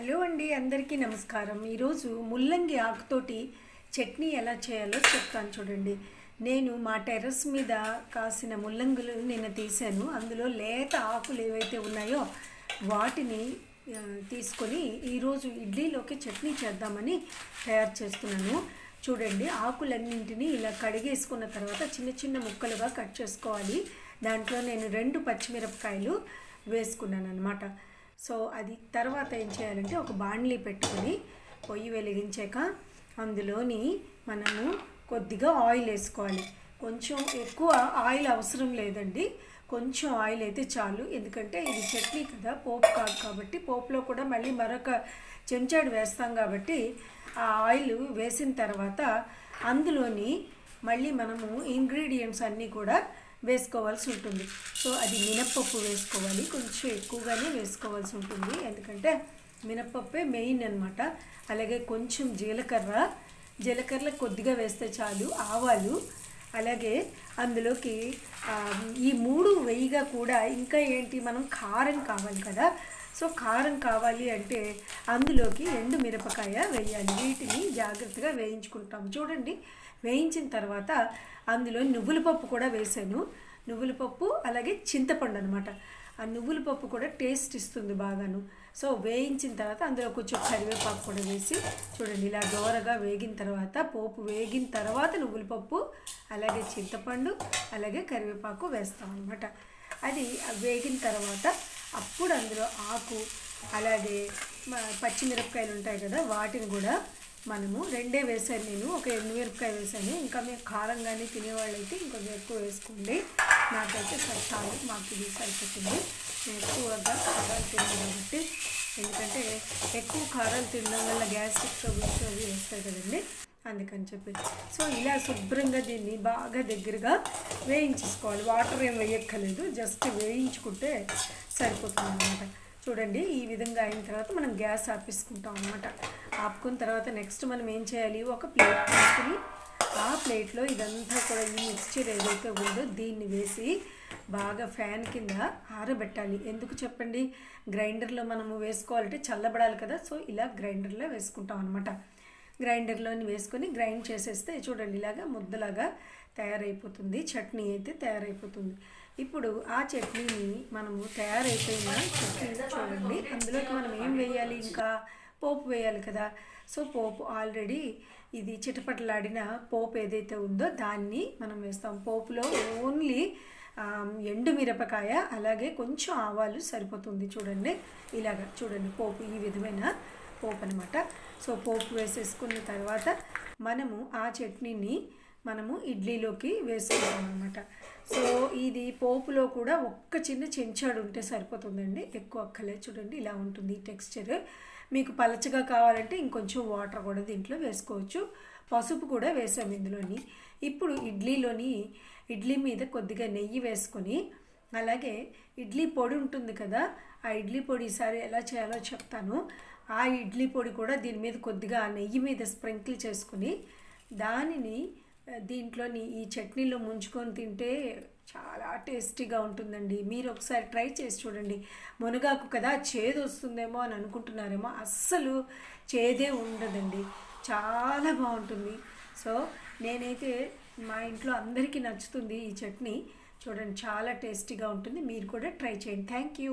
Hello అండి, అందరికీ నమస్కారం. ఈరోజు ముల్లంగి ఆకుతోటి చట్నీ ఎలా చేయాలో చెప్తాను చూడండి. నేను మా టెర్రస్ మీద కాసిన ముల్లంగులు నిన్న తీసాను. అందులో లేత ఆకులు ఏవైతే ఉన్నాయో వాటిని తీసుకొని ఈరోజు ఇడ్లీలోకి చట్నీ చేద్దామని తయారు చేస్తున్నాను. చూడండి, ఆకులన్నింటినీ ఇలా కడిగేసుకున్న తర్వాత చిన్న చిన్న ముక్కలుగా కట్ చేసుకోవాలి. దాంట్లో నేను 2 పచ్చిమిరపకాయలు వేసుకున్నాను అనమాట. సో అది తర్వాత ఏం చేయాలంటే ఒక బాండ్లీ పెట్టుకొని పొయ్యి వెలిగించాక అందులోని మనము కొద్దిగా ఆయిల్ వేసుకోవాలి. కొంచెం ఎక్కువ ఆయిల్ అవసరం లేదండి, కొంచెం ఆయిల్ అయితే చాలు. ఎందుకంటే ఇది చట్నీ కదా, పోపు కాదు కాబట్టి పోపులో కూడా మళ్ళీ మరొక చెంచాడు వేస్తాం కాబట్టి ఆ ఆయిల్ వేసిన తర్వాత అందులోని మళ్ళీ మనము ఇంగ్రీడియంట్స్ అన్నీ కూడా వేసుకోవాల్సి ఉంటుంది. సో అది మినప్పప్పు వేసుకోవాలి, కొంచెం ఎక్కువగానే వేసుకోవాల్సి ఉంటుంది, ఎందుకంటే మినప్పప్పే మెయిన్ అనమాట. అలాగే కొంచెం జీలకర్ర కొద్దిగా వేస్తే చాలు. ఆవాలు, అలాగే అందులోకి ఈ 3 వేయిగా కూడా ఇంకా ఏంటి, మనం కారం కావాలి కదా. సో కారం కావాలి అంటే అందులోకి ఎండు మిరపకాయ వేయాలి. వీటిని జాగ్రత్తగా వేయించుకుంటాం. చూడండి, వేయించిన తర్వాత అందులో నువ్వుల పప్పు కూడా వేసాను. నువ్వుల పప్పు అలాగే చింతపండు అనమాట. ఆ నువ్వుల పప్పు కూడా టేస్ట్ ఇస్తుంది బాగాను. సో వేయించిన తర్వాత అందులో కొంచెం కరివేపాకు కూడా వేసి చూడండి, ఇలా దోరగా వేగిన తర్వాత, పోపు వేగిన తర్వాత నువ్వుల పప్పు అలాగే చింతపండు అలాగే కరివేపాకు వేస్తాం అనమాట. అది వేగిన తర్వాత అప్పుడు అందులో ఆకు అలాగే పచ్చిమిరపకాయలు ఉంటాయి కదా, వాటిని కూడా మనము 2 వేసాను. నేను ఒక ఎండుమిరపకాయ వేసాను. ఇంకా మీరు కారంగానే తినేవాళ్ళు అయితే ఇంకొంచెం ఎక్కువ వేసుకోండి. నాకైతే చాలు, మాకు ఇది సరిపోతుంది. నేను ఎక్కువగా కారాలు తిన్నాను కాబట్టి, ఎందుకంటే ఎక్కువ కారాలు తినడం వల్ల గ్యాస్ట్రిక్ ట్రబుల్స్ అవి వేస్తాయి కదండి, అందుకని చెప్పి. సో ఇలా శుభ్రంగా దీన్ని బాగా దగ్గరగా వేయించేసుకోవాలి. వాటర్ ఏం వేయక్కర్లేదు, జస్ట్ వేయించుకుంటే సరిపోతుంది అన్నమాట. చూడండి, ఈ విధంగా అయిన తర్వాత మనం గ్యాస్ ఆపేసుకుంటాం అనమాట. ఆపుకున్న తర్వాత నెక్స్ట్ మనం ఏం చేయాలి, ఒక ప్లేట్ తీసుకుని ఆ ప్లేట్లో ఇదంతా కూడా ఈ మిక్స్చర్ ఏదైతే ఉందో దీన్ని వేసి బాగా ఫ్యాన్ కింద ఆరబెట్టాలి. ఎందుకు చెప్పండి, గ్రైండర్లో మనము వేసుకోవాలంటే చల్లబడాలి కదా. సో ఇలా గ్రైండర్లో వేసుకుంటాం అనమాట. గ్రైండర్లోని వేసుకొని గ్రైండ్ చేసేస్తే చూడండి, ఇలాగా ముద్దలాగా తయారైపోతుంది. చట్నీ అయితే తయారైపోతుంది. ఇప్పుడు ఆ చట్నీని మనము తయారైపోయిన చట్నీ చూడండి, అందులోకి మనం ఏం వేయాలి, ఇంకా పోపు వేయాలి కదా. సో పోపు ఆల్రెడీ ఇది చిటపటలాడిన పోపు ఏదైతే ఉందో దాన్ని మనం వేస్తాం. పోపులో ఓన్లీ ఎండు మిరపకాయ అలాగే కొంచెం ఆవాలు సరిపోతుంది. చూడండి, ఇలాగా చూడండి, పోపు ఈ విధమైన పోపు అనమాట. సో పోపు వేసేసుకున్న తర్వాత మనము ఆ చట్నీని మనము ఇడ్లీలోకి వేసుకుంటాం అనమాట. సో ఇది పోపులో కూడా ఒక్క చిన్న చెంచాడు ఉంటే సరిపోతుందండి, ఎక్కువ అక్కలే. చూడండి, ఇలా ఉంటుంది టెక్స్చర్. మీకు పలచగా కావాలంటే ఇంకొంచెం వాటర్ కూడా దీంట్లో వేసుకోవచ్చు. పసుపు కూడా వేసాము ఇందులోని. ఇప్పుడు ఇడ్లీ మీద కొద్దిగా నెయ్యి వేసుకొని, అలాగే ఇడ్లీ పొడి ఉంటుంది కదా, ఆ ఇడ్లీ పొడి ఈసారి ఎలా చేయాలో చెప్తాను. ఆ ఇడ్లీ పొడి కూడా దీని మీద కొద్దిగా నెయ్యి మీద స్ప్రింకిల్ చేసుకుని దానిని దీంట్లోని ఈ చట్నీలో ముంచుకొని తింటే చాలా టేస్టీగా ఉంటుందండి. మీరు ఒకసారి ట్రై చేసి చూడండి. మునగాకు కదా, చేదు వస్తుందేమో అని అనుకుంటున్నారేమో, అస్సలు చేదే ఉండదండి, చాలా బాగుంటుంది. సో నేనైతే మా ఇంట్లో అందరికీ నచ్చుతుంది ఈ చట్నీ. చూడండి, చాలా టేస్టీగా ఉంటుంది. మీరు కూడా ట్రై చేయండి. Thank you.